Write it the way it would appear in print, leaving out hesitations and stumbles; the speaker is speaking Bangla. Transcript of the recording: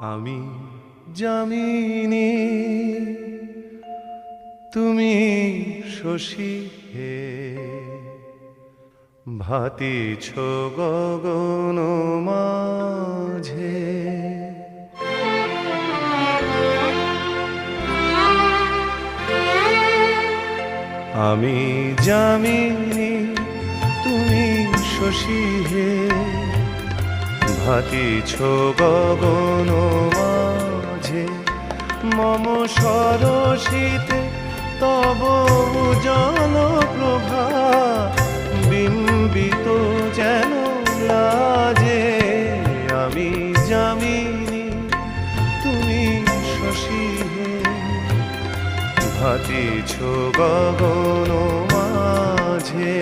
আমি যামিনী তুমি শশী হে, ভাতিছ গগন মাঝে। আমি যামিনী তুমি শশী হে, ভাতিছ গগন মাঝে। মম সরসিতে তব উজ্জ্বল প্রভা, বিম্বিত যেন লাজে। আমি যামিনী তুমি শশী হে, ভাতিছ গগন মাঝে।